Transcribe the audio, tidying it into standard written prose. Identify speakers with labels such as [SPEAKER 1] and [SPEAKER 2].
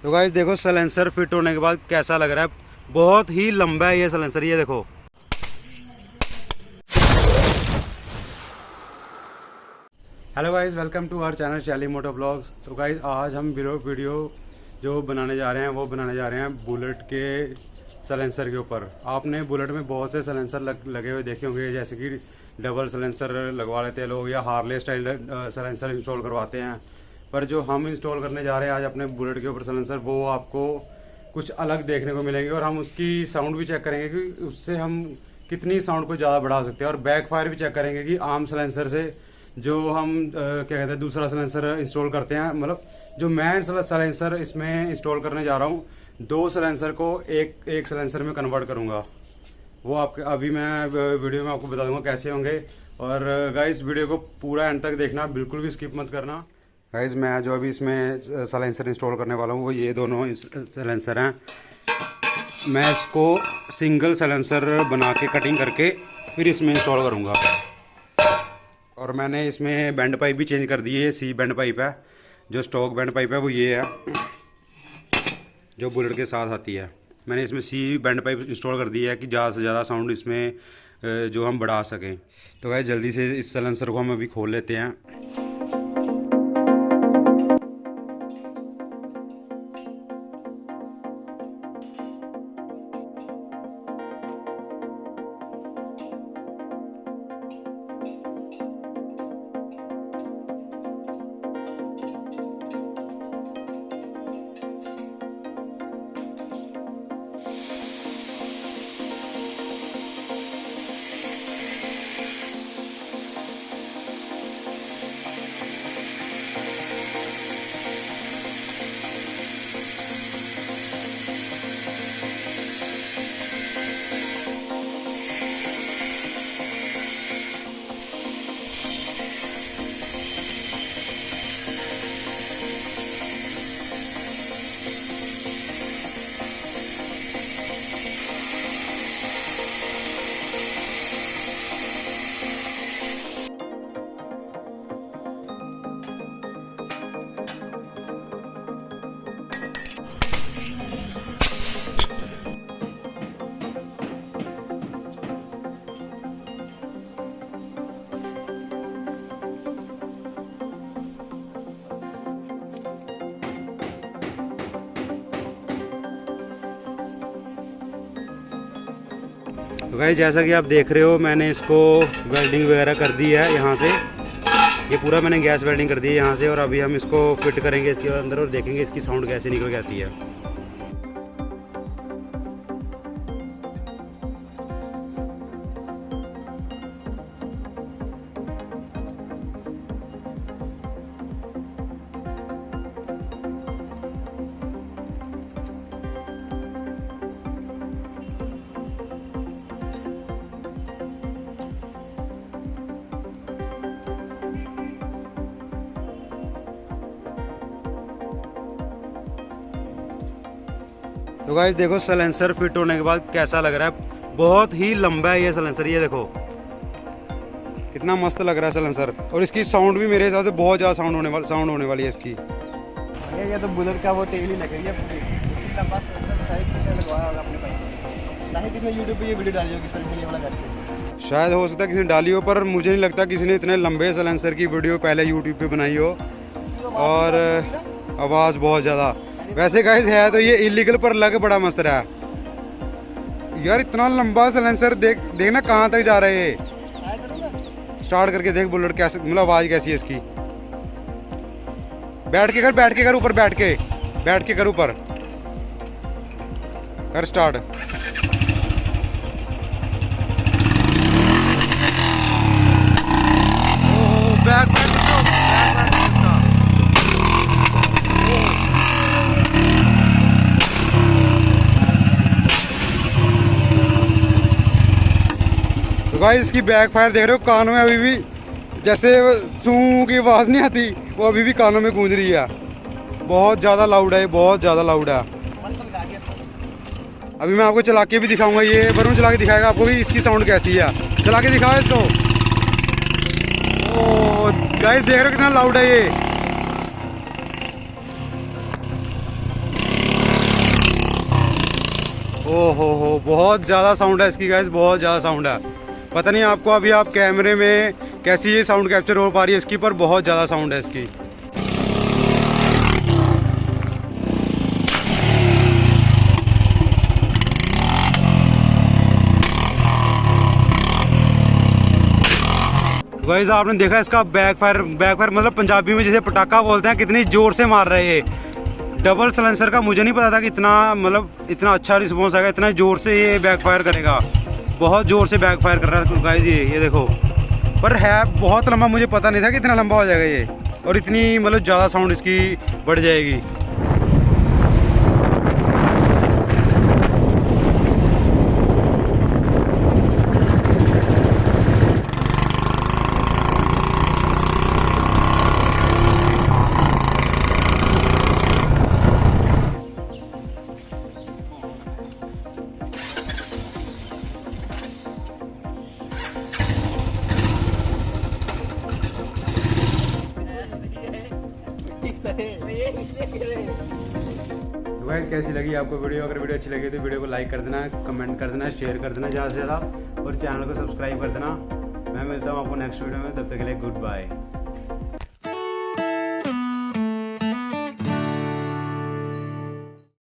[SPEAKER 1] तो गाइस देखो silencer fit होने के बाद कैसा लग रहा है। बहुत ही लंबा है ये साइलेंसर, ये देखो। Hello guys, welcome to our channel Shaily moto blogs. तो गाइस आज हम वीडियो जो बनाने जा रहे हैं वो बनाने जा रहे हैं बुलेट के साइलेंसर के ऊपर। आपने बुलेट में बहुत से साइलेंसर लगे हुए देखे होंगे, जैसे कि डबल साइलेंसर लगवा लेते हैं लोग या हार्ले स्टाइल साइलेंसर इंस्टॉल करवाते हैं। पर जो हम इंस्टॉल करने जा रहे हैं आज अपने बुलेट के ऊपर साइलेंसर, वो आपको कुछ अलग देखने को मिलेंगे और हम उसकी साउंड भी चेक करेंगे कि उससे हम कितनी साउंड को ज़्यादा बढ़ा सकते हैं, और बैक फायर भी चेक करेंगे कि आम साइलेंसर से जो हम क्या कहते हैं दूसरा साइलेंसर इंस्टॉल करते हैं, मतलब जो मैं साइलेंसर इसमें इंस्टॉल करने जा रहा हूँ, दो साइलेंसर को एक साइलेंसर में कन्वर्ट करूँगा। वो आपके अभी मैं वीडियो में आपको बता दूंगा कैसे होंगे। और गाइस वीडियो को पूरा एंड तक देखना, बिल्कुल भी स्किप मत करना। गाइस मैं जो अभी इसमें साइलेंसर इंस्टॉल करने वाला हूँ वो ये दोनों साइलेंसर हैं। मैं इसको सिंगल साइलेंसर बना के कटिंग करके फिर इसमें इंस्टॉल करूँगा। और मैंने इसमें बैंड पाइप भी चेंज कर दी है। सी बैंड पाइप है, जो स्टॉक बैंड पाइप है वो ये है जो बुलेट के साथ आती है। मैंने इसमें सी बैंड पाइप इंस्टॉल कर दी है कि ज़्यादा से ज़्यादा साउंड इसमें जो हम बढ़ा सकें। तो गाइस जल्दी से इस साइलेंसर को हम अभी खोल लेते हैं। तो गाइस जैसा कि आप देख रहे हो, मैंने इसको वेल्डिंग वगैरह कर दी है यहाँ से। ये पूरा मैंने गैस वेल्डिंग कर दी है यहाँ से, और अभी हम इसको फिट करेंगे इसके अंदर और देखेंगे इसकी साउंड कैसे निकल के आती है। तो गाइस देखो साइलेंसर फिट होने के बाद कैसा लग रहा है। बहुत ही लंबा है ये साइलेंसर, ये देखो कितना मस्त लग रहा है साइलेंसर। और इसकी साउंड भी मेरे हिसाब से बहुत ज़्यादा साउंड होने वाली है इसकी।
[SPEAKER 2] ये तो बुलेट का वो टेल ही लग रही है पूरी। इतना लंबा साइलेंसर शायद किसी ने लगवाया होगा अपने बाइक में, ना ही किसी ने यूट्यूब पे ये वीडियो डाली होगी फिर ये वाला करके।
[SPEAKER 1] शायद हो सकता है किसी ने डाली हो, पर मुझे नहीं लगता किसी ने इतने लंबे साइलेंसर की वीडियो पहले यूट्यूब पे बनाई हो। और आवाज़ बहुत ज़्यादा। वैसे गाइस है तो ये इलीगल, पर लग बड़ा मस्त रहा है यार। इतना लंबा साइलेंसर देखना कहाँ तक जा रहे है। स्टार्ट करके देख बुलेट कैसे, मतलब आवाज़ कैसी है इसकी। बैठ के कर ऊपर, बैठ के कर ऊपर कर स्टार्ट। बैक तो गाइस इसकी बैक फायर देख रहे हो, कानों में अभी भी जैसे सूं की आवाज़ नहीं आती, वो अभी भी कानों में गूंज रही है। बहुत ज़्यादा लाउड है, बहुत ज़्यादा लाउड है। अभी मैं आपको चला के भी दिखाऊंगा, ये वरुण चला के दिखाएगा आपको भी इसकी साउंड कैसी है। चला के दिखाओ इसको। ओ गाइस देख रहे हो कितना लाउड है ये। हो, बहुत ज़्यादा साउंड है इसकी गाइस, बहुत ज़्यादा साउंड है। पता नहीं आपको अभी आप कैमरे में कैसी ये साउंड कैप्चर हो पा रही है इसकी, पर बहुत ज़्यादा साउंड है इसकी। गाइस आपने देखा इसका बैकफायर मतलब पंजाबी में जैसे पटाखा बोलते हैं, कितनी ज़ोर से मार रहे हैं। डबल सलेंसर का मुझे नहीं पता था कि इतना मतलब इतना अच्छा रिस्पॉन्स आएगा, इतना ज़ोर से ये बैकफायर करेगा। बहुत ज़ोर से बैकफायर कर रहा है गाइस ये देखो। पर है बहुत लंबा, मुझे पता नहीं था कि इतना लंबा हो जाएगा ये, और इतनी मतलब ज़्यादा साउंड इसकी बढ़ जाएगी। तो गाइस कैसी लगी आपको वीडियो? अगर वीडियो अच्छी लगी तो वीडियो को लाइक कर देना, कमेंट कर देना, शेयर कर देना ज़्यादा से ज़्यादा, और चैनल को सब्सक्राइब कर देना। मैं मिलता हूँ आपको नेक्स्ट वीडियो में, तब तक के लिए गुड बाय।